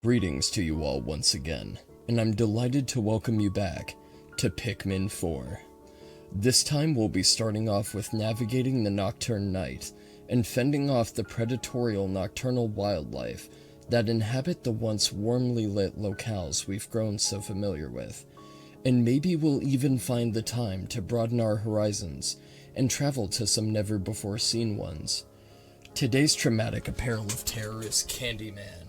Greetings to you all once again, and I'm delighted to welcome you back to Pikmin 4. This time we'll be starting off with navigating the nocturne night and fending off the predatory nocturnal wildlife that inhabit the once warmly lit locales we've grown so familiar with. And maybe we'll even find the time to broaden our horizons and travel to some never-before-seen ones. Today's traumatic apparel of terror is Candyman,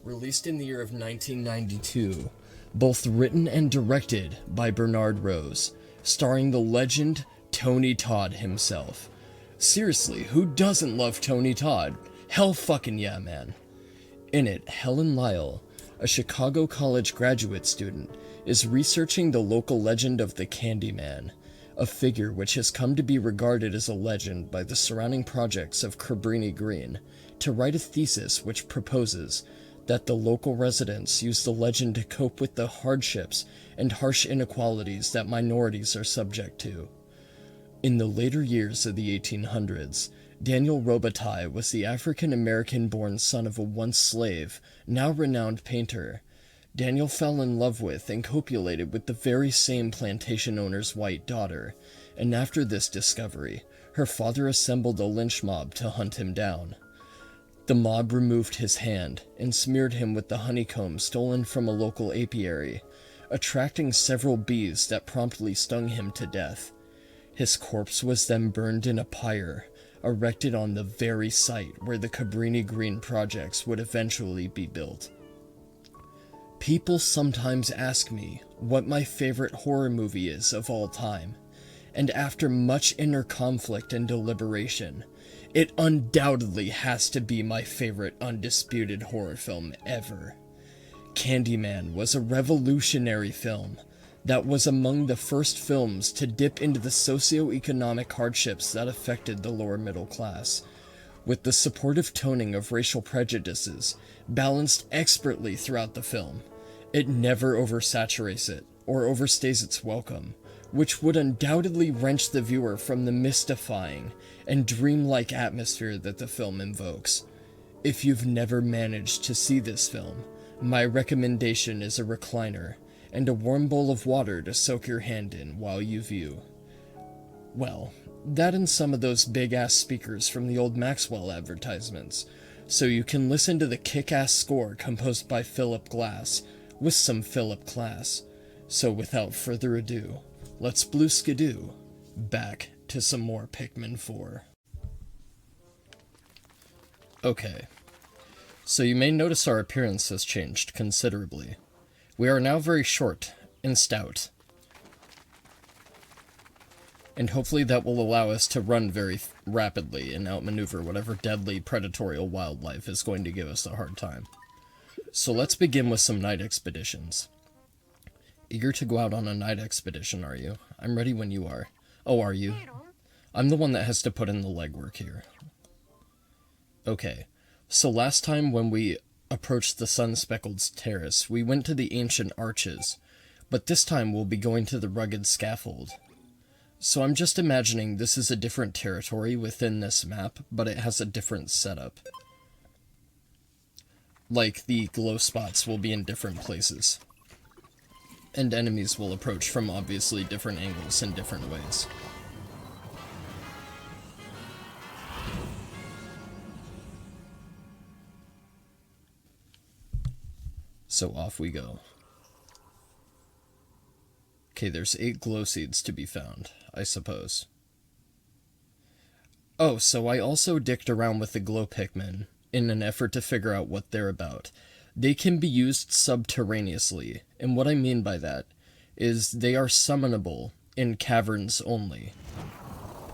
released in the year of 1992, both written and directed by Bernard Rose, starring the legend Tony Todd himself. Seriously, who doesn't love Tony Todd? Hell fucking yeah, man. In it, Helen Lyle, a Chicago College graduate student, is researching the local legend of the Candyman, a figure which has come to be regarded as a legend by the surrounding projects of Cabrini Green, to write a thesis which proposes that the local residents use the legend to cope with the hardships and harsh inequalities that minorities are subject to. In the later years of the 1800s, Daniel Robitaille was the African-American-born son of a once slave, now renowned painter. Daniel fell in love with and copulated with the very same plantation owner's white daughter, and after this discovery, her father assembled a lynch mob to hunt him down. The mob removed his hand and smeared him with the honeycomb stolen from a local apiary, attracting several bees that promptly stung him to death. His corpse was then burned in a pyre, erected on the very site where the Cabrini Green projects would eventually be built. People sometimes ask me what my favorite horror movie is of all time, and after much inner conflict and deliberation, it undoubtedly has to be my favorite undisputed horror film ever. Candyman was a revolutionary film that was among the first films to dip into the socio-economic hardships that affected the lower middle class, with the supportive toning of racial prejudices balanced expertly throughout the film. It never oversaturates it or overstays its welcome, which would undoubtedly wrench the viewer from the mystifying and dreamlike atmosphere that the film invokes. If you've never managed to see this film, my recommendation is a recliner and a warm bowl of water to soak your hand in while you view. Well, that and some of those big-ass speakers from the old Maxwell advertisements, so you can listen to the kick-ass score composed by Philip Glass, with some Philip class. So without further ado, let's blue skidoo back to some more Pikmin 4. Okay, so you may notice our appearance has changed considerably. We are now very short and stout, and hopefully that will allow us to run very rapidly and outmaneuver whatever deadly predatory wildlife is going to give us a hard time. So let's begin with some night expeditions. Eager to go out on a night expedition, are you? I'm ready when you are. Oh, are you? I'm the one that has to put in the legwork here. Okay, so last time when we approached the sun-speckled terrace, we went to the ancient arches, but this time we'll be going to the rugged scaffold. So I'm just imagining this is a different territory within this map, but it has a different setup. Like, the glow spots will be in different places, and enemies will approach from obviously different angles in different ways. So off we go. Okay, there's 8 glow seeds to be found, I suppose. Oh, so I also dicked around with the glow Pikmin in an effort to figure out what they're about. They can be used subterraneously, and what I mean by that is they are summonable in caverns only.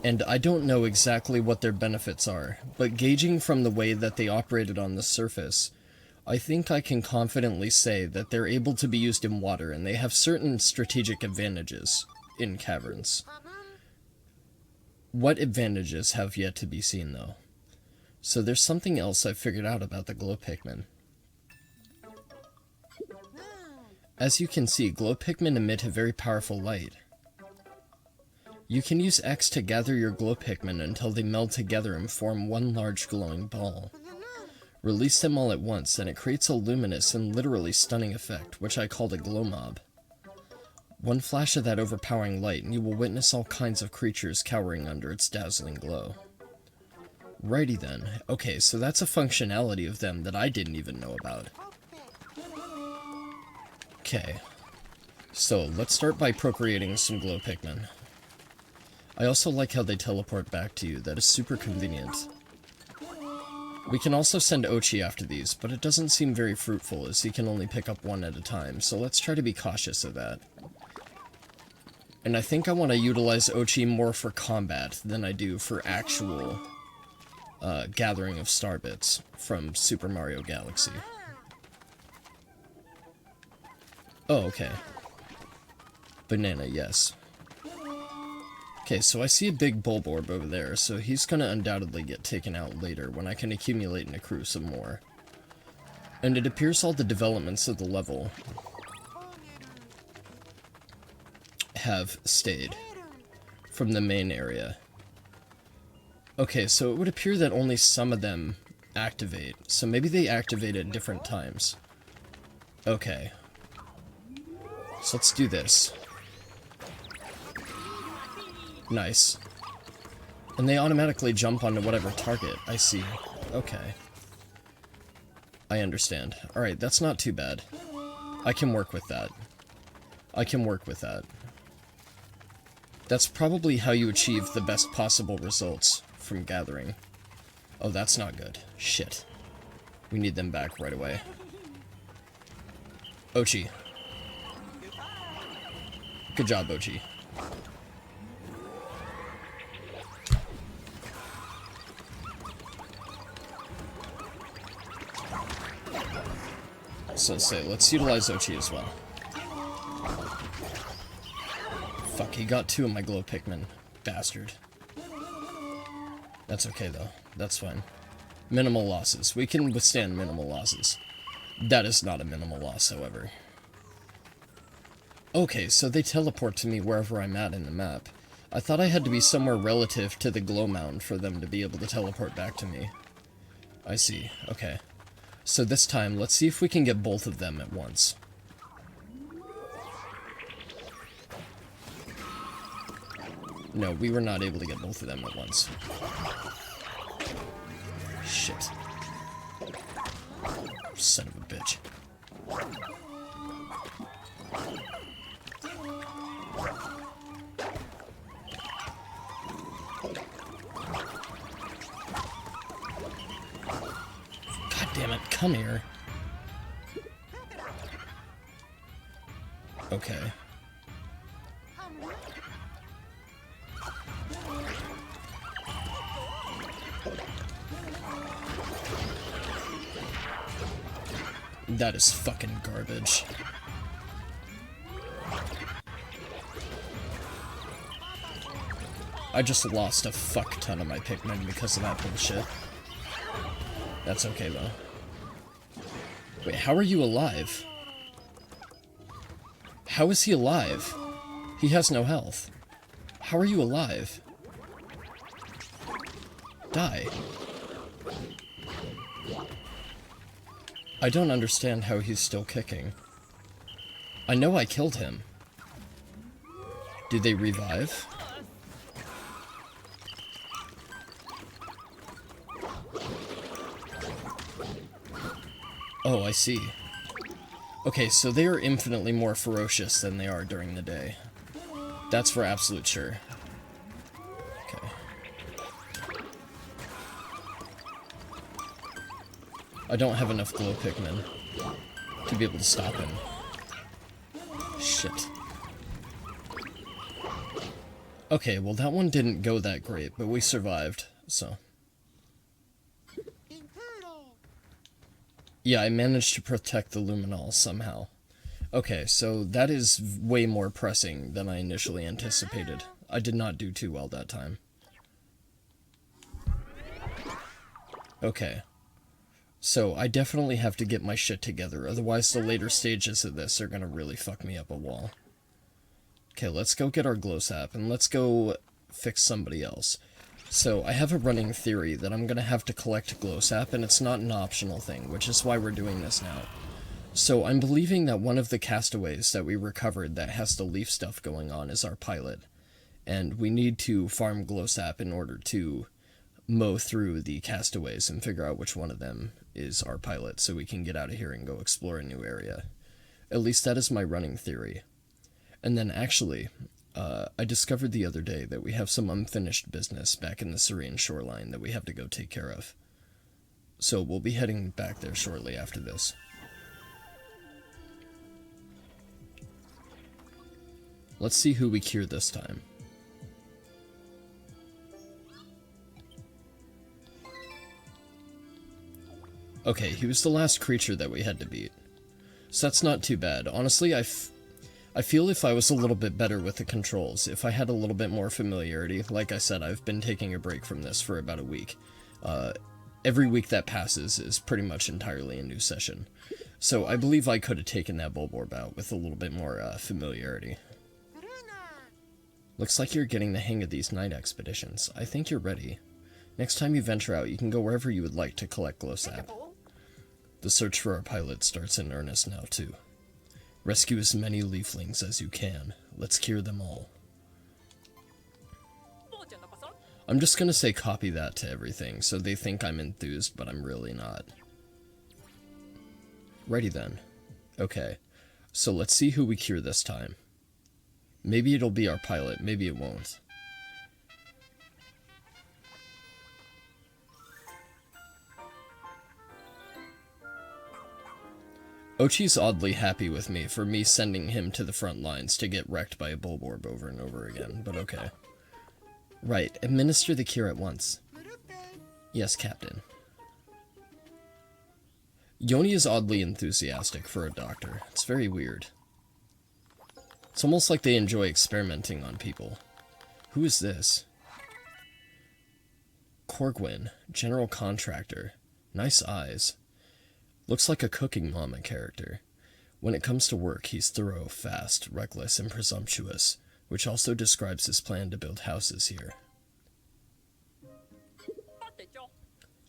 And I don't know exactly what their benefits are, but gauging from the way that they operated on the surface, I think I can confidently say that they're able to be used in water, and they have certain strategic advantages in caverns. What advantages have yet to be seen, though? So there's something else I've figured out about the glow Pikmin. As you can see, glow Pikmin emit a very powerful light. You can use X to gather your glow Pikmin until they meld together and form one large glowing ball. Release them all at once, and it creates a luminous and literally stunning effect, which I called a glow mob. One flash of that overpowering light, and you will witness all kinds of creatures cowering under its dazzling glow. Righty then. Okay, so that's a functionality of them that I didn't even know about. Okay. So, let's start by procreating some glow Pikmin. I also like how they teleport back to you. That is super convenient. We can also send Ochi after these, but it doesn't seem very fruitful as he can only pick up one at a time, so let's try to be cautious of that. And I think I want to utilize Ochi more for combat than I do for actual gathering of star bits from Super Mario Galaxy. Oh, okay. Banana, yes. Okay, so I see a big Bulborb over there, so he's gonna undoubtedly get taken out later when I can accumulate and accrue some more. And it appears all the developments of the level have stayed from the main area. Okay, so it would appear that only some of them activate, so maybe they activate at different times. Okay. So let's do this. Nice. And they automatically jump onto whatever target. I see. Okay. I understand. Alright, that's not too bad. I can work with that. I can work with that. That's probably how you achieve the best possible results from gathering. Oh, that's not good. Shit. We need them back right away. Ochi. Good job, Ochi. So let's utilize Ochi as well. Fuck, he got 2 of my glow Pikmin. Bastard. That's okay, though. That's fine. Minimal losses. We can withstand minimal losses. That is not a minimal loss, however. Okay, so they teleport to me wherever I'm at in the map. I thought I had to be somewhere relative to the glow mound for them to be able to teleport back to me. I see. Okay. So this time, let's see if we can get both of them at once. No, we were not able to get both of them at once. Shit. Son of a bitch. God damn it, come here. Okay. That is fucking garbage. I just lost a fuck ton of my Pikmin because of that bullshit. That's okay, though. Wait, how are you alive? How is he alive? He has no health. How are you alive? Die. I don't understand how he's still kicking. I know I killed him. Do they revive? Oh, I see. Okay, so they are infinitely more ferocious than they are during the day. That's for absolute sure. Okay. I don't have enough glow Pikmin to be able to stop him. Shit. Okay, well that one didn't go that great, but we survived, so. Yeah, I managed to protect the Luminol somehow. Okay, so that is way more pressing than I initially anticipated. I did not do too well that time. Okay. So, I definitely have to get my shit together, otherwise the later stages of this are gonna really fuck me up a wall. Okay, let's go get our glow sap, and let's go fix somebody else. So I have a running theory that I'm gonna have to collect glow sap, and it's not an optional thing, which is why we're doing this now. So I'm believing that one of the castaways that we recovered that has the leaf stuff going on is our pilot. And we need to farm glow sap in order to mow through the castaways and figure out which one of them is our pilot so we can get out of here and go explore a new area. At least that is my running theory. And then actually, I discovered the other day that we have some unfinished business back in the Serene shoreline that we have to go take care of. So we'll be heading back there shortly after this. Let's see who we cure this time. Okay, he was the last creature that we had to beat. So that's not too bad. Honestly, I feel if I was a little bit better with the controls, if I had a little bit more familiarity, like I said, I've been taking a break from this for about a week. Every week that passes is pretty much entirely a new session. So I believe I could have taken that Bulbor bout with a little bit more familiarity. Looks like you're getting the hang of these night expeditions. I think you're ready. Next time you venture out, you can go wherever you would like to collect glow sap. The search for our pilot starts in earnest now, too. Rescue as many leaflings as you can. Let's cure them all. I'm just gonna say copy that to everything, so they think I'm enthused, but I'm really not. Righty then. Okay, so let's see who we cure this time. Maybe it'll be our pilot, maybe it won't. Ochi's oddly happy with me for me sending him to the front lines to get wrecked by a Bulborb over and over again, but okay. Right, administer the cure at once. Yes, Captain. Yoni is oddly enthusiastic for a doctor. It's very weird. It's almost like they enjoy experimenting on people. Who is this? Corgwin, general contractor. Nice eyes. Looks like a Cooking Mama character. When it comes to work, he's thorough, fast, reckless, and presumptuous, which also describes his plan to build houses here.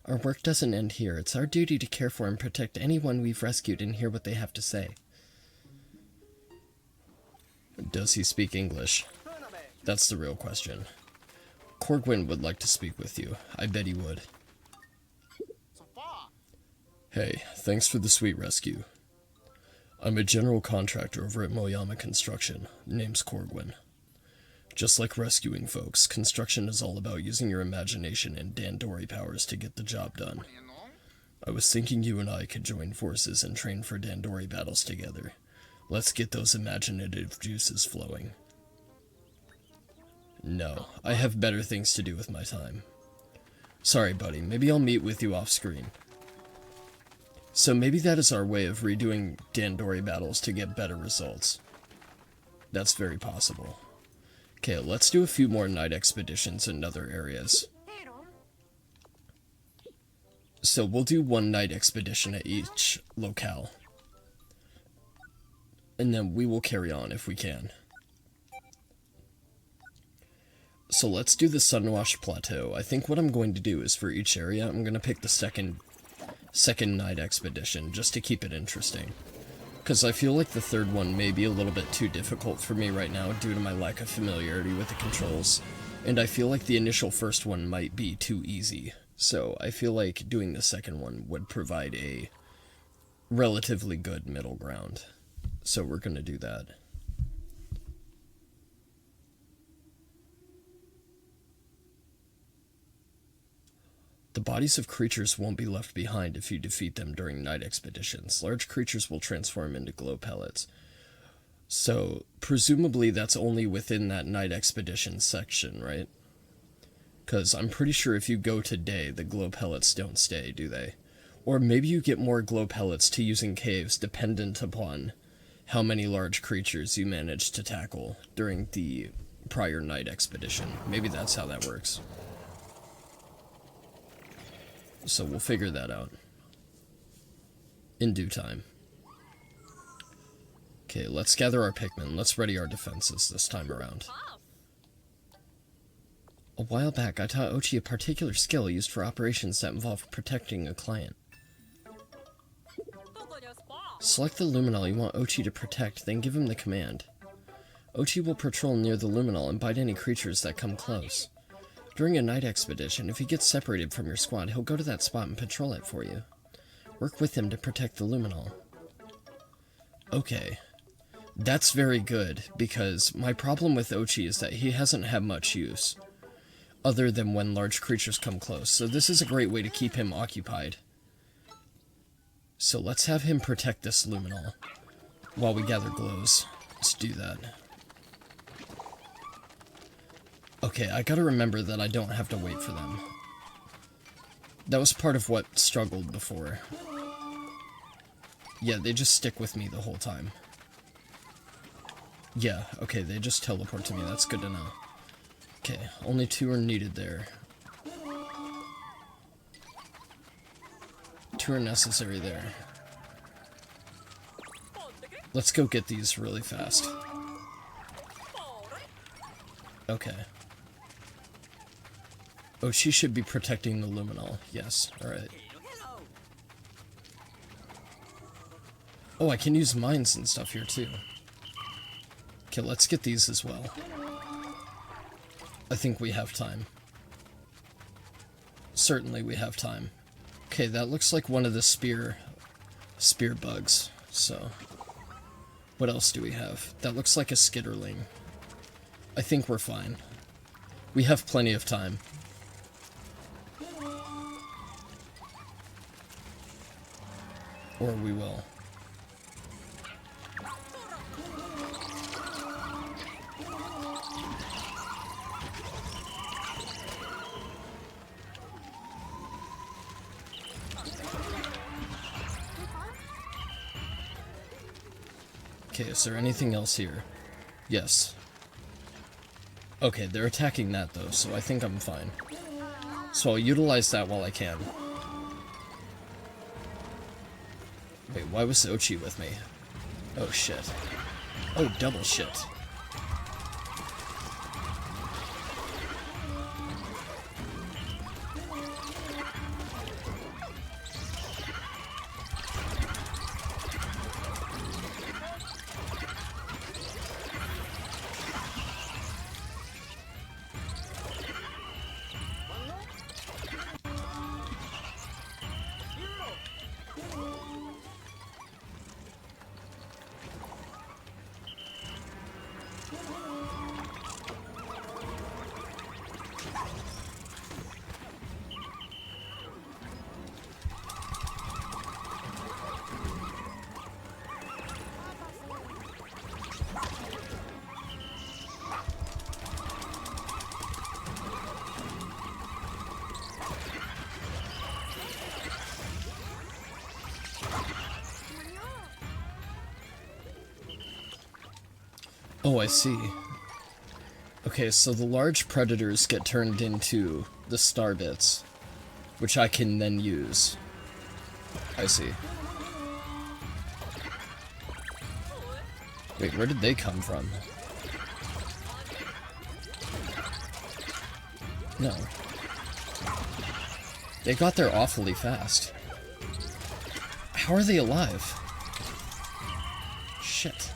Our work doesn't end here. It's our duty to care for and protect anyone we've rescued and hear what they have to say. Does he speak English? That's the real question. Corgwin would like to speak with you. I bet he would. Hey, thanks for the sweet rescue. I'm a general contractor over at Moyama Construction. Name's Corgwin. Just like rescuing folks, construction is all about using your imagination and Dandori powers to get the job done. I was thinking you and I could join forces and train for Dandori battles together. Let's get those imaginative juices flowing. No, I have better things to do with my time. Sorry, buddy, maybe I'll meet with you off-screen. So maybe that is our way of redoing Dandori battles to get better results. That's very possible. Okay, let's do a few more night expeditions in other areas. So we'll do one night expedition at each locale. And then we will carry on if we can. So let's do the Sunwash Plateau. I think what I'm going to do is for each area, I'm going to pick the second night expedition, just to keep it interesting. Because I feel like the third one may be a little bit too difficult for me right now due to my lack of familiarity with the controls. And I feel like the initial first one might be too easy. So I feel like doing the second one would provide a relatively good middle ground. So we're going to do that. The bodies of creatures won't be left behind if you defeat them during night expeditions. Large creatures will transform into glow pellets. So, presumably that's only within that night expedition section, right? Because I'm pretty sure if you go to day, the glow pellets don't stay, do they? Or maybe you get more glow pellets to use in caves dependent upon how many large creatures you manage to tackle during the prior night expedition. Maybe that's how that works. So we'll figure that out in due time. Okay, let's gather our Pikmin. Let's ready our defenses this time around. A while back, I taught Ochi a particular skill used for operations that involve protecting a client. Select the luminol you want Ochi to protect, then give him the command. Ochi will patrol near the luminol and bite any creatures that come close. During a night expedition, if he gets separated from your squad, he'll go to that spot and patrol it for you. Work with him to protect the luminol. Okay. That's very good, because my problem with Ochi is that he hasn't had much use, other than when large creatures come close, so this is a great way to keep him occupied. So let's have him protect this luminol while we gather glows. Let's do that. Okay, I gotta remember that I don't have to wait for them. That was part of what struggled before. Yeah, they just stick with me the whole time. Yeah, okay, they just teleport to me, that's good to know. Okay, only 2 are needed there. 2 are necessary there. Let's go get these really fast. Okay. Oh, she should be protecting the luminol. Yes, alright. Oh, I can use mines and stuff here too. Okay, let's get these as well. I think we have time. Certainly we have time. Okay, that looks like one of the spear bugs, so... What else do we have? That looks like a skitterling. I think we're fine. We have plenty of time. Or we will. Okay, is there anything else here? Yes. Okay, they're attacking that though, so I think I'm fine. So I'll utilize that while I can. Wait, why was Ochi with me? Oh shit. Oh, double shit. Oh, I see. Okay, so the large predators get turned into the star bits, which I can then use. I see. Wait, where did they come from? No. They got there awfully fast. How are they alive? Shit.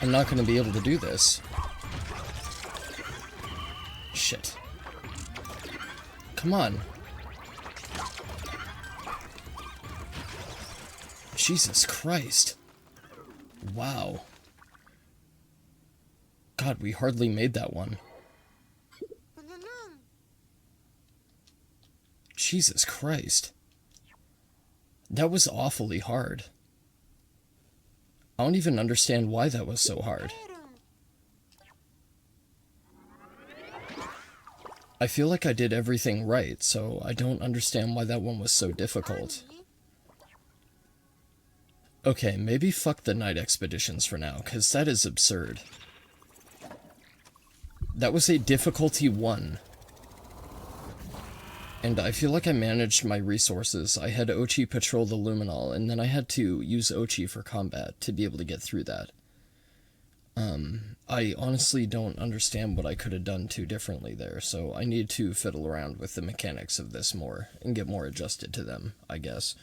I'm not going to be able to do this. Shit. Come on. Jesus Christ. Wow. God, we hardly made that one. Jesus Christ. That was awfully hard. I don't even understand why that was so hard. I feel like I did everything right, so I don't understand why that one was so difficult. Okay, maybe fuck the night expeditions for now, because that is absurd. That was a difficulty 1. And I feel like I managed my resources. I had Ochi patrol the Luminol, and then I had to use Ochi for combat to be able to get through that. I honestly don't understand what I could have done too differently there, so I need to fiddle around with the mechanics of this more and get more adjusted to them, I guess.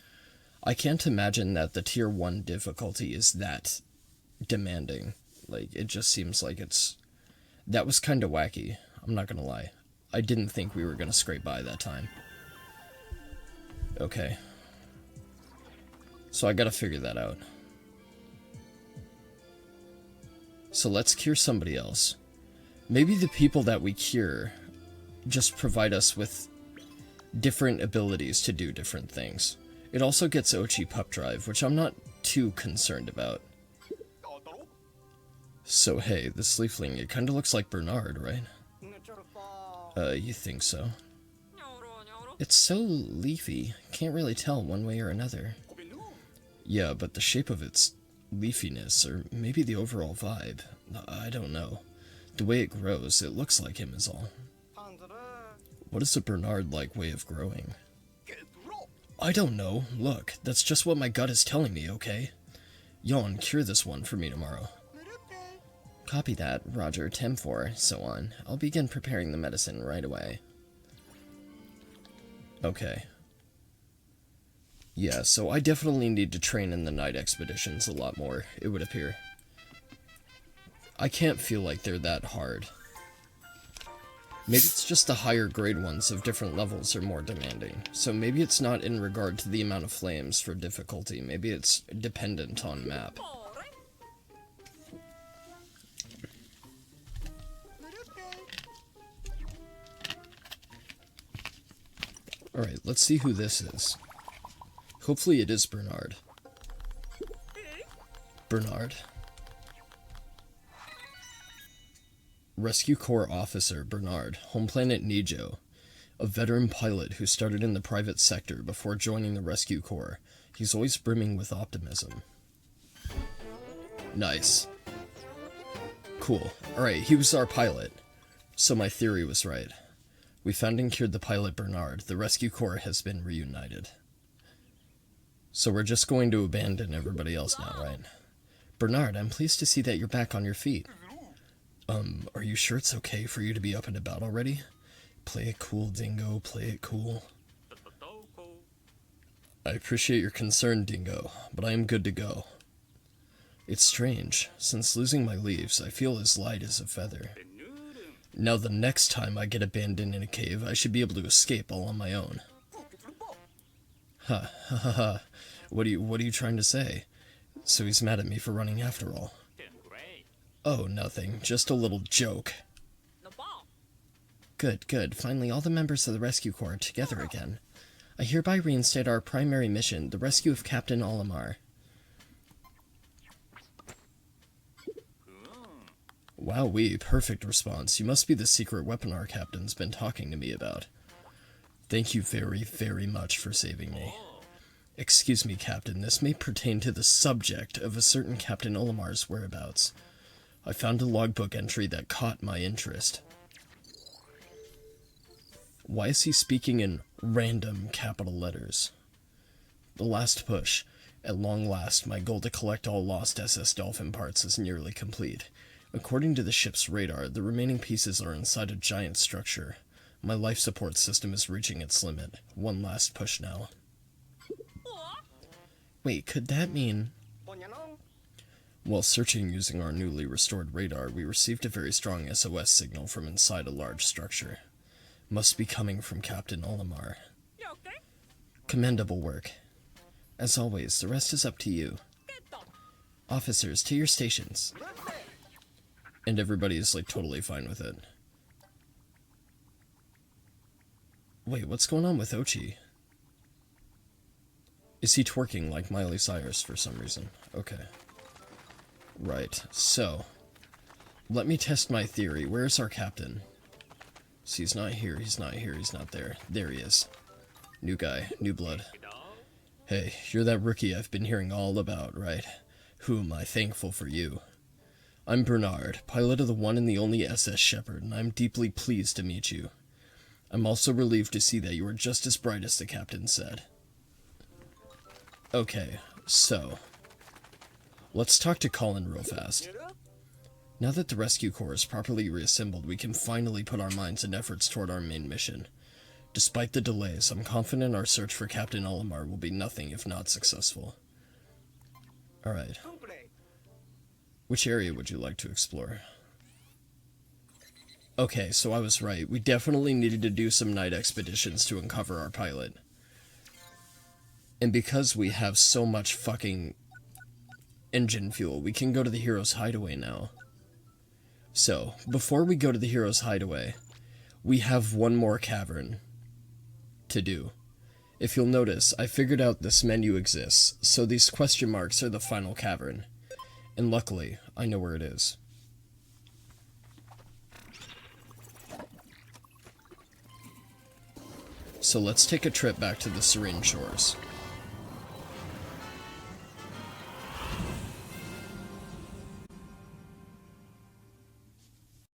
I can't imagine that the tier 1 difficulty is that demanding. Like, it just seems like that was kind of wacky, I'm not gonna lie. I didn't think we were gonna scrape by that time. Okay. So I gotta figure that out. So let's cure somebody else. Maybe the people that we cure just provide us with different abilities to do different things. It also gets Ochi Pup Drive, which I'm not too concerned about. So hey, this leafling, it kinda looks like Bernard, right? You think so? It's so leafy, can't really tell one way or another. Yeah, but the shape of its leafiness, or maybe the overall vibe, I don't know. The way it grows, it looks like him is all. What is a Bernard-like way of growing? I don't know, look, that's just what my gut is telling me, okay? Yon, cure this one for me tomorrow. Copy that, Roger, 10-4, so on. I'll begin preparing the medicine right away. Okay. Yeah, so I definitely need to train in the night expeditions a lot more, it would appear. I can't feel like they're that hard. Maybe it's just the higher grade ones of different levels are more demanding. So maybe it's not in regard to the amount of flames for difficulty, maybe it's dependent on map. Alright, let's see who this is. Hopefully it is Bernard. Bernard. Rescue Corps Officer Bernard, home planet Nijo. A veteran pilot who started in the private sector before joining the Rescue Corps. He's always brimming with optimism. Nice. Cool. Alright, he was our pilot. So my theory was right. We found and cured the pilot Bernard. The Rescue Corps has been reunited. So we're just going to abandon everybody else now, right? Bernard, I'm pleased to see that you're back on your feet. Are you sure it's okay for you to be up and about already? Play it cool, Dingo, play it cool. I appreciate your concern, Dingo, but I am good to go. It's strange. Since losing my leaves, I feel as light as a feather. Now the next time I get abandoned in a cave, I should be able to escape all on my own. Ha ha ha ha. What are you trying to say? So he's mad at me for running after all. Oh, nothing. Just a little joke. Good, good. Finally, all the members of the Rescue Corps are together again. I hereby reinstate our primary mission, the rescue of Captain Olimar. Wowee, perfect response. You must be the secret weapon our captain's been talking to me about. Thank you very, very much for saving me. Excuse me, Captain, this may pertain to the subject of a certain Captain Olimar's whereabouts. I found a logbook entry that caught my interest. Why is he speaking in random capital letters? The last push. At long last, my goal to collect all lost SS Dolphin parts is nearly complete. According to the ship's radar, the remaining pieces are inside a giant structure. My life support system is reaching its limit. One last push now. Wait, could that mean... While searching using our newly restored radar, we received a very strong SOS signal from inside a large structure. Must be coming from Captain Olimar. Commendable work. As always, the rest is up to you. Officers, to your stations. And everybody is, like, totally fine with it. Wait, what's going on with Ochi? Is he twerking like Miley Cyrus for some reason? Okay. Right, so... let me test my theory. Where's our captain? See, he's not here, he's not here, he's not there. There he is. New guy, new blood. Hey, you're that rookie I've been hearing all about, right? Who am I thankful for you? I'm Bernard, pilot of the one and the only SS Shepherd, and I'm deeply pleased to meet you. I'm also relieved to see that you are just as bright as the captain said. Okay, so let's talk to Colin real fast. Now that the rescue corps is properly reassembled, we can finally put our minds and efforts toward our main mission. Despite the delays, I'm confident our search for Captain Olimar will be nothing if not successful. Alright. Which area would you like to explore? Okay, so I was right. We definitely needed to do some night expeditions to uncover our pilot. And because we have so much fucking engine fuel, we can go to the hero's hideaway now. So, before we go to the hero's hideaway, we have one more cavern to do. If you'll notice, I figured out this menu exists, so these question marks are the final cavern. And luckily, I know where it is. So let's take a trip back to the Serene Shores.